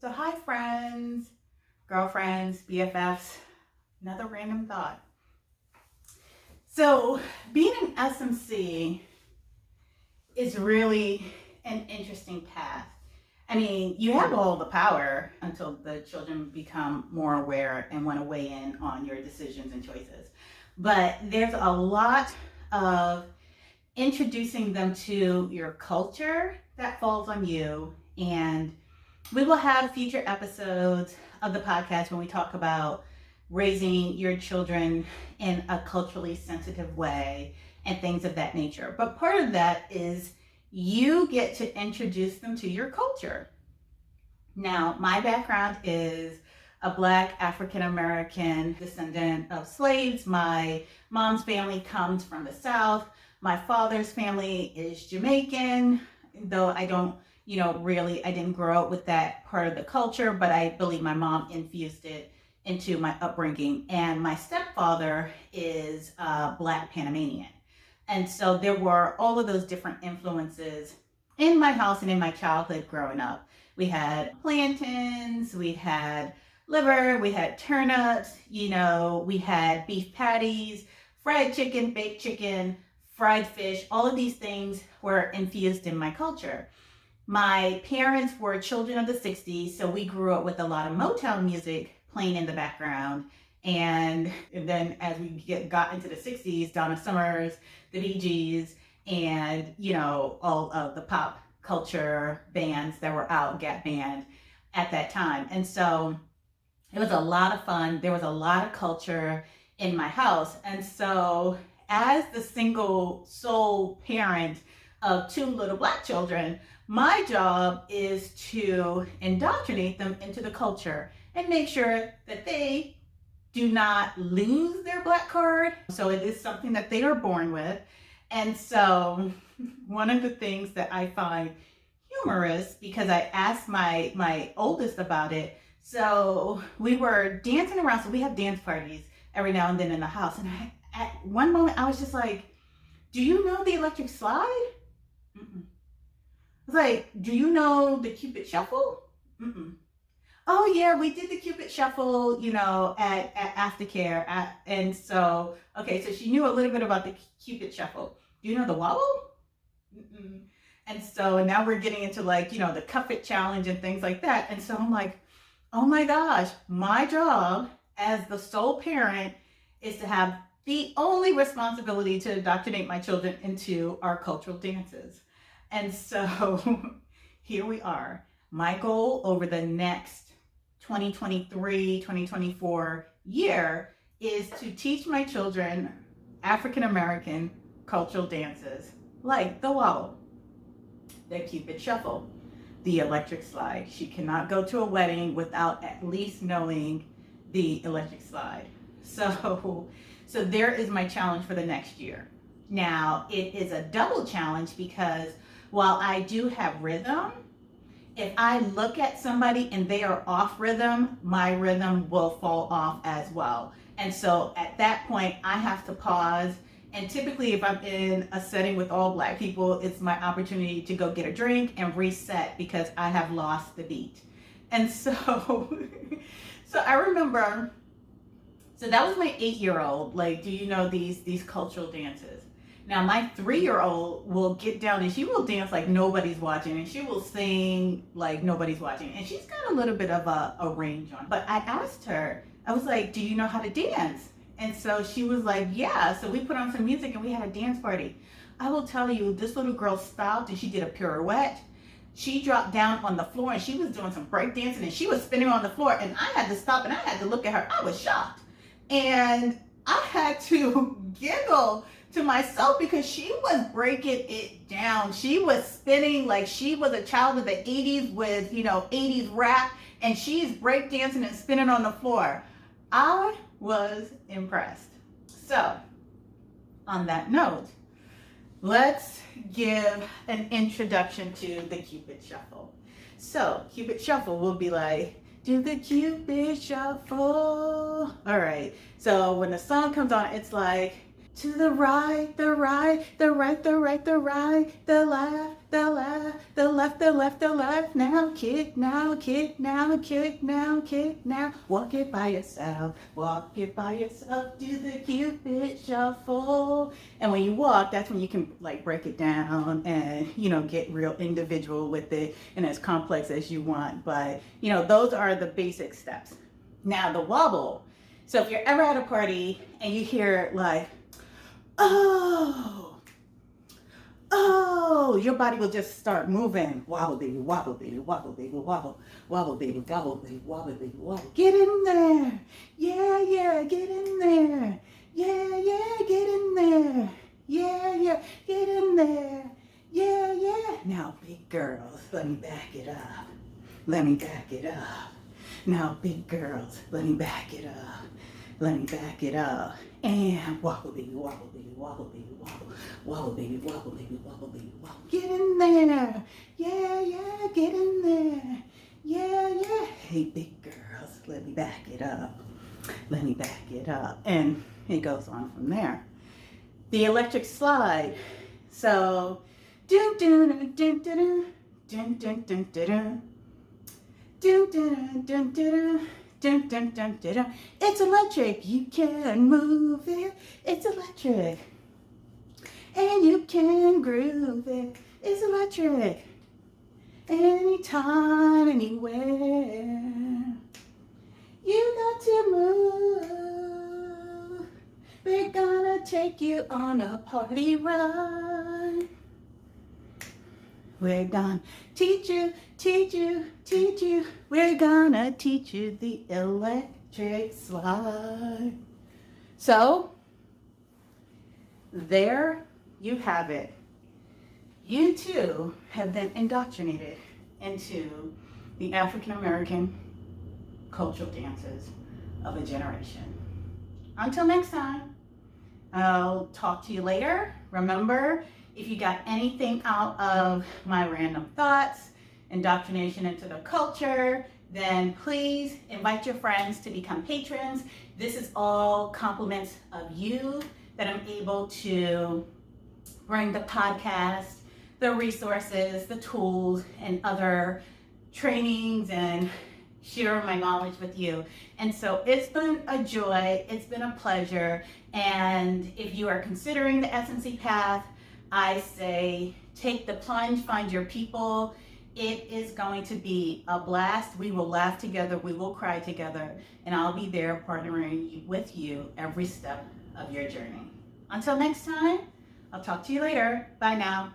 So hi friends, girlfriends, BFFs, another random thought. So being an SMC is really an interesting path. I mean, you have all the power until the children become more aware and want to weigh in on your decisions and choices. But there's a lot of introducing them to your culture that falls on you. And we will have future episodes of the podcast when we talk about raising your children in a culturally sensitive way and things of that nature. But part of that is you get to introduce them to your culture. Now, my background is a Black African American descendant of slaves. My mom's family comes from the South. My father's family is Jamaican, though I don't, I didn't grow up with that part of the culture, but I believe my mom infused it into my upbringing. And my stepfather is Black Panamanian. And so there were all of those different influences in my house and in my childhood growing up. We had plantains, we had liver, we had turnips, we had beef patties, fried chicken, baked chicken, fried fish. All of these things were infused in my culture. My parents were children of the 60s, so we grew up with a lot of Motown music playing in the background. And then as we got into the 60s, Donna Summers, the Bee Gees, and, all of the pop culture bands that were out, Gap Band, at that time. And so it was a lot of fun. There was a lot of culture in my house. And so as the single sole parent of two little Black children, my job is to indoctrinate them into the culture and make sure that they do not lose their Black card. So it is something that they are born with. And so one of the things that I find humorous, because I asked my oldest about it. So we were dancing around. So we have dance parties every now and then in the house. And at one moment I was just like, do you know the electric slide? Mm-mm. I was like, do you know the Cupid Shuffle? Mm-mm. Oh yeah, we did the Cupid Shuffle, at aftercare. And so, okay, so she knew a little bit about the Cupid Shuffle. Do you know the Wobble? Mm-mm. And so now we're getting into the Cuff It Challenge and things like that. And so I'm like, oh my gosh, my job as the sole parent is to have the only responsibility to indoctrinate my children into our cultural dances. And so here we are. My goal over the next 2023, 2024 year is to teach my children African American cultural dances like the Wobble, the Cupid Shuffle, the electric slide. She cannot go to a wedding without at least knowing the electric slide. So there is my challenge for the next year. Now, it is a double challenge because while I do have rhythm, if I look at somebody and they are off rhythm, my rhythm will fall off as well. And so at that point, I have to pause. And typically, if I'm in a setting with all Black people, it's my opportunity to go get a drink and reset because I have lost the beat. And so, so I remember, so that was my 8-year-old. Like, do you know these cultural dances? Now, my 3-year-old will get down and she will dance like nobody's watching, and she will sing like nobody's watching. And she's got a little bit of a range on. But I asked her, I was like, do you know how to dance? And so she was like, yeah. So we put on some music and we had a dance party. I will tell you, this little girl stopped and she did a pirouette. She dropped down on the floor and she was doing some break dancing and she was spinning on the floor. And I had to stop and I had to look at her. I was shocked. And I had to giggle to myself because she was breaking it down. She was spinning like she was a child of the 80s with, 80s rap. And she's break dancing and spinning on the floor. I was impressed. So, on that note, let's give an introduction to the Cupid Shuffle. So, Cupid Shuffle will be like, do the Cupid Shuffle. All right. So, when the song comes on, it's like, To the right, the right, the right, the right, the right, the left, the left, the left, the left, the left. Now kick, now kick, now kick, now kick, now. Walk it by yourself, walk it by yourself. Do the Cupid Shuffle. And when you walk, that's when you can like break it down and, you know, get real individual with it and as complex as you want. But, you know, those are the basic steps. Now the wobble. So if you're ever at a party and you hear like, oh, your body will just start moving. Wobble, baby, wobble, baby, wobble, baby, wobble, wobble, baby, wobble, baby, wobble, baby, wobble. Get in there. Yeah, yeah, get in there. Yeah, yeah, get in there. Yeah, yeah, get in there. Yeah, yeah. Now, big girls, let me back it up. Let me back it up. Now, big girls, let me back it up. Let me back it up. And wobble, baby, wobble, baby, wobble, baby, wobble, wobble, baby, wobble, baby, wobble, baby, wobble. Get in there. Yeah, yeah, get in there. Yeah, yeah. Hey, big girls, let me back it up. Let me back it up. And it goes on from there. The electric slide. So, dun dun dun dun dun dun dun dun dun dun dun dun dun. Dun, dun, dun, dun, dun. It's electric, you can move it. It's electric, and you can groove it. It's electric, anytime, anywhere. You got to move. We're gonna take you on a party ride. We're gonna teach you, teach you, teach you. We're gonna teach you the electric slide. So, there you have it. You too have been indoctrinated into the African American cultural dances of a generation. Until next time, I'll talk to you later. Remember, if you got anything out of my random thoughts, indoctrination into the culture, then please invite your friends to become patrons. This is all compliments of you that I'm able to bring the podcast, the resources, the tools, and other trainings and share my knowledge with you. And so it's been a joy, it's been a pleasure. And if you are considering the S&C path, I say take the plunge, find your people. It is going to be a blast. We will laugh together, we will cry together, and I'll be there partnering with you every step of your journey. Until next time, I'll talk to you later. Bye now.